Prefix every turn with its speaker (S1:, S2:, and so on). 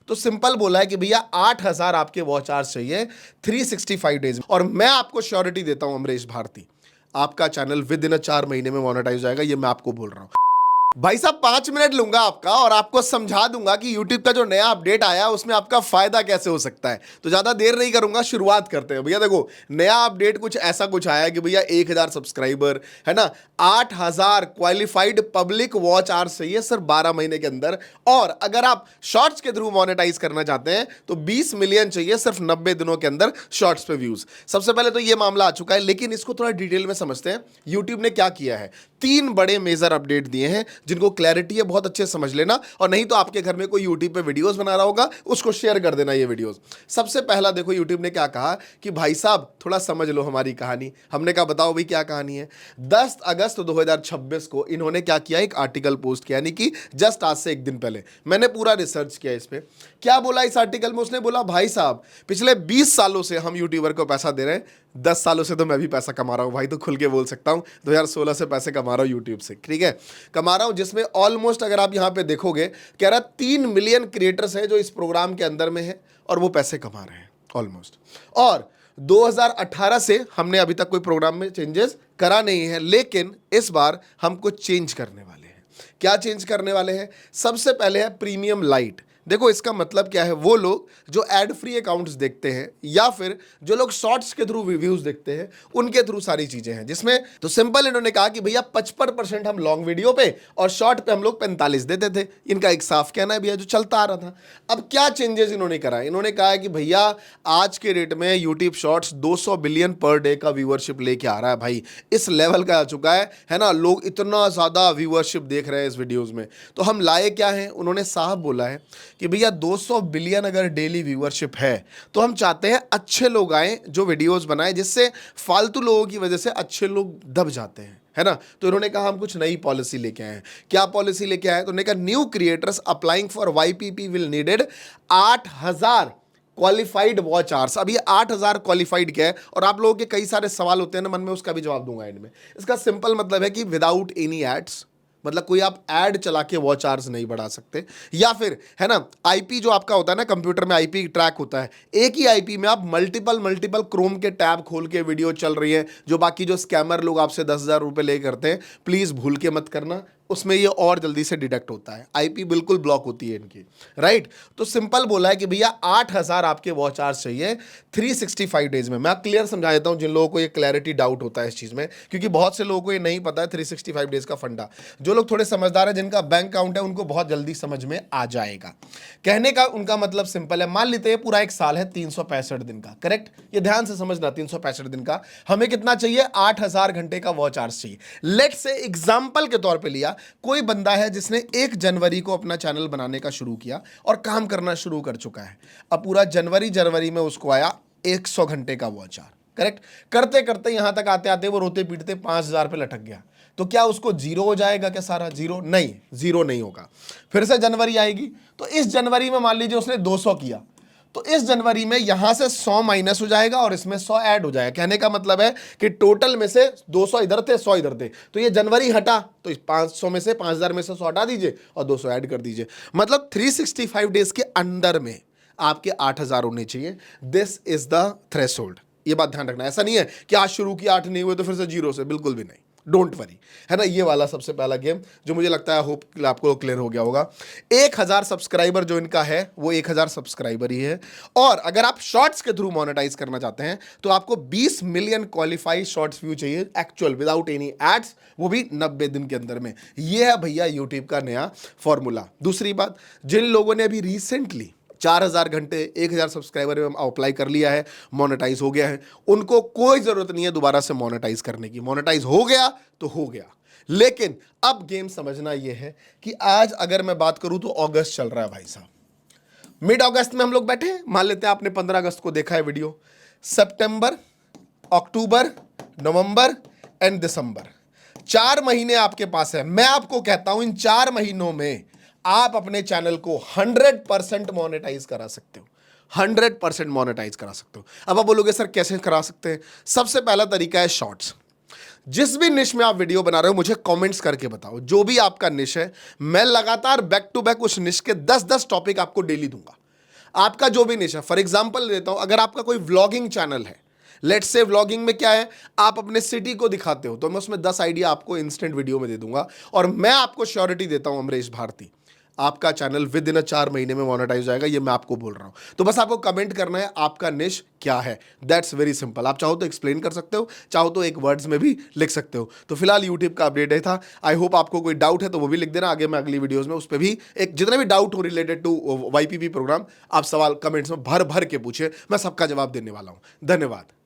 S1: तो सिंपल बोला है कि भैया 8,000 आपके वॉच आवर्स चाहिए 365 डेज में। और मैं आपको श्योरिटी देता हूं अमरीश भारती, आपका चैनल विद इन 4 महीने में मोनेटाइज हो जाएगा, ये मैं आपको बोल रहा हूं। भाई साहब 5 मिनट लूंगा आपका और आपको समझा दूंगा कि YouTube का जो नया अपडेट आया उसमें आपका फायदा कैसे हो सकता है। तो ज्यादा देर नहीं करूंगा, शुरुआत करते हैं। भैया देखो, नया अपडेट कुछ ऐसा कुछ आया कि भैया 1,000 सब्सक्राइबर है ना, 8,000 क्वालिफाइड पब्लिक वॉच आवर्स चाहिए सिर्फ 12 महीने के अंदर। और अगर आप शॉर्ट्स के थ्रू मोनेटाइज करना चाहते हैं तो 20 मिलियन चाहिए सिर्फ 90 दिनों के अंदर शॉर्ट्स पे व्यूज। सबसे पहले तो ये मामला आ चुका है, लेकिन इसको थोड़ा डिटेल में समझते हैं। यूट्यूब ने क्या किया है, 3 बड़े मेजर अपडेट दिए हैं जिनको क्लैरिटी है, बहुत अच्छे समझ लेना। और नहीं तो आपके घर में कोई यूट्यूब पे वीडियोस बना रहा होगा, उसको शेयर कर देना ये वीडियोस। सबसे पहला देखो, यूट्यूब ने क्या कहा कि भाई साहब थोड़ा समझ लो हमारी कहानी। हमने कहा बताओ भाई क्या कहानी है। 10 अगस्त 2026 को इन्होंने क्या किया, एक आर्टिकल पोस्ट किया, यानी कि जस्ट आज से एक दिन पहले। मैंने पूरा रिसर्च किया इस पे। क्या बोला इस आर्टिकल में, उसने बोला भाई साहब पिछले 20 सालों से हम यूट्यूबर को पैसा दे रहे हैं, 10 सालों से तो मैं भी पैसा कमा रहा हूं भाई, तो खुल के बोल सकता हूं 2016 से पैसे कमा रहा हूं यूट्यूब से, ठीक है, कमा रहा हूं। जिसमें ऑलमोस्ट अगर आप यहां पे देखोगे, कह रहा 3 मिलियन क्रिएटर्स हैं जो इस प्रोग्राम के अंदर में है और वो पैसे कमा रहे हैं ऑलमोस्ट। और 2018 से हमने अभी तक कोई प्रोग्राम में चेंजेस करा नहीं है, लेकिन इस बार हम कुछ चेंज करने वाले हैं। क्या चेंज करने वाले हैं? सबसे पहले है प्रीमियम लाइट। देखो इसका मतलब क्या है, वो लोग जो एड फ्री अकाउंट्स देखते हैं या फिर जो लोग शॉर्ट्स के थ्रू रिव्यूज देखते हैं, उनके थ्रू सारी चीजें हैं। जिसमें तो सिंपल इन्होंने कहा कि भैया 55% हम लॉन्ग वीडियो पे और शॉर्ट पे हम लोग 45 देते थे। इनका एक साफ कहना है भैया, जो चलता आ रहा था। अब क्या चेंजेस इन्होंने करा, इन्होंने कहा कि भैया आज के रेट में YouTube shorts 200 billion per day का व्यूअरशिप लेके आ रहा है। भाई इस लेवल का आ चुका है ना, लोग इतना ज्यादा व्यूअरशिप देख रहे हैं इस वीडियोज में। तो हम लाए क्या है, उन्होंने साफ बोला है कि भैया 200 बिलियन अगर डेली व्यूअरशिप है तो हम चाहते हैं अच्छे लोग आए जो वीडियोस बनाएं, जिससे फालतू लोगों की वजह से अच्छे लोग दब जाते हैं, है ना। तो इन्होंने कहा हम कुछ नई पॉलिसी लेके आए हैं। क्या पॉलिसी लेके आए? तो उन्होंने कहा new creators applying for वाईपीपी will needed 8,000 qualified watch hours. अब ये 8,000 क्वालिफाइड क्या है? और आप लोगों के कई सारे सवाल होते हैं ना मन में, उसका भी जवाब दूंगा एंड में। इसका सिंपल मतलब है कि विदाउट एनी एड्स, मतलब कोई आप ऐड चला के वॉच आवर्स नहीं बढ़ा सकते, या फिर है ना आईपी जो आपका होता है ना, कंप्यूटर में आईपी ट्रैक होता है, एक ही आईपी में आप मल्टीपल क्रोम के टैब खोल के वीडियो चल रही है, जो बाकी जो स्कैमर लोग आपसे 10,000 रुपए ले करते हैं, प्लीज भूल के मत करना, उसमें ये और जल्दी से डिटेक्ट होता है, आईपी बिल्कुल ब्लॉक होती है इनकी, राइट। तो सिंपल बोला है कि भैया 8,000 आपके वॉच आवर्स चाहिए 365 डेज में। मैं क्लियर समझा देता हूं जिन लोगों को ये क्लैरिटी डाउट होता है इस चीज में, क्योंकि बहुत से लोगों को ये नहीं पता है 365 डेज का फंडा। जो लोग थोड़े समझदार है, जिनका बैंक अकाउंट है, उनको बहुत जल्दी समझ में आ जाएगा। कहने का उनका मतलब सिंपल है, मान लेते हैं पूरा एक साल है 365 दिन का, करेक्ट। ये ध्यान से समझना, 365 दिन का हमें कितना चाहिए? 8,000 घंटे का वॉच आवर्स चाहिए। लेट्स से एग्जांपल के तौर पे लिया, कोई बंदा है जिसने 1 जनवरी को अपना चैनल बनाने का शुरू किया और काम करना शुरू कर चुका है। अब पूरा जनवरी में उसको आया 100 घंटे का वॉच आवर, करेक्ट। करते करते यहां तक आते आते वो रोते पीटते 5,000 पे लटक गया। तो क्या उसको जीरो हो जाएगा क्या सारा? जीरो नहीं, जीरो नहीं होगा। फिर से जनवरी आएगी, तो इस जनवरी में मान लीजिए उसने 200 किया, तो इस जनवरी में यहां से 100 माइनस हो जाएगा और इसमें 100 ऐड हो जाएगा। कहने का मतलब है कि टोटल में से 200 इधर थे, 100 इधर थे, तो ये जनवरी हटा, तो इस 500 में से 5,000 में से 100 हटा दीजिए और 200 ऐड कर दीजिए। मतलब 365 डेज के अंदर में आपके 8,000 होने चाहिए। This is the threshold. ये बात ध्यान रखना, ऐसा नहीं है कि आज शुरू किया 8 नहीं हुए तो फिर से 0 से, बिल्कुल भी नहीं, डोंट वरी, है ना। ये वाला सबसे पहला गेम जो मुझे लगता है होप आपको क्लियर हो गया होगा। 1,000 सब्सक्राइबर जो इनका है वो 1,000 सब्सक्राइबर ही है। और अगर आप शॉर्ट्स के थ्रू मोनेटाइज करना चाहते हैं तो आपको 20 मिलियन क्वालिफाइड शॉर्ट्स व्यू चाहिए एक्चुअल, विदाउट एनी एड्स, वो भी 90 दिन के अंदर में। ये है भैया यूट्यूब का नया फॉर्मूला। दूसरी बात, जिन लोगों ने अभी रिसेंटली 4,000 घंटे 1,000 सब्सक्राइबर में अप्लाई कर लिया है, मोनेटाइज हो गया है, उनको कोई जरूरत नहीं है दोबारा से मोनेटाइज करने की। मोनेटाइज हो गया तो हो गया। लेकिन अब गेम समझना यह है कि आज अगर मैं बात करूं तो अगस्त चल रहा है भाई साहब, मिड अगस्त में हम लोग बैठे हैं। मान लेते हैं आपने 15 अगस्त को देखा है video, September, October, November and दिसंबर, 4 महीने आपके पास है। मैं आपको कहता हूं इन 4 महीनों में आप अपने चैनल को 100% मोनेटाइज करा सकते हो, 100% मोनेटाइज करा सकते हो। अब आप बोलोगे सर कैसे करा सकते हैं? सबसे पहला तरीका है शॉर्ट्स। जिस भी निश में आप वीडियो बना रहे हो मुझे कमेंट्स करके बताओ, जो भी आपका निश है, मैं लगातार बैक टू बैक उस निश के 10-10 टॉपिक आपको डेली दूंगा। आपका जो भी निश है, फॉर एग्जाम्पल देता हूं, अगर आपका कोई व्लॉगिंग चैनल है, लेट्स से व्लॉगिंग में क्या है, आप अपने सिटी को दिखाते हो, तो मैं उसमें 10 आइडिया आपको इंस्टेंट वीडियो में दे दूंगा और मैं आपको श्योरिटी देता हूं अमरीश भारती, आपका चैनल विद इन 4 महीने में मोनेटाइज हो जाएगा। ये मैं आपको बोल रहा हूं। तो बस आपको कमेंट करना है आपका निश क्या है, दैट्स वेरी सिंपल। आप चाहो तो एक्सप्लेन कर सकते हो, चाहो तो एक वर्ड्स में भी लिख सकते हो। तो फिलहाल यूट्यूब का अपडेट है था। आई होप आपको कोई डाउट है तो वो भी लिख देना, आगे मैं अगली वीडियोस में उस पर भी एक जितने भी डाउट हो रिलेटेड टू वाईपीपी प्रोग्राम, आप सवाल कमेंट्स में भर भर के पूछे, मैं सबका जवाब देने वाला हूं। धन्यवाद।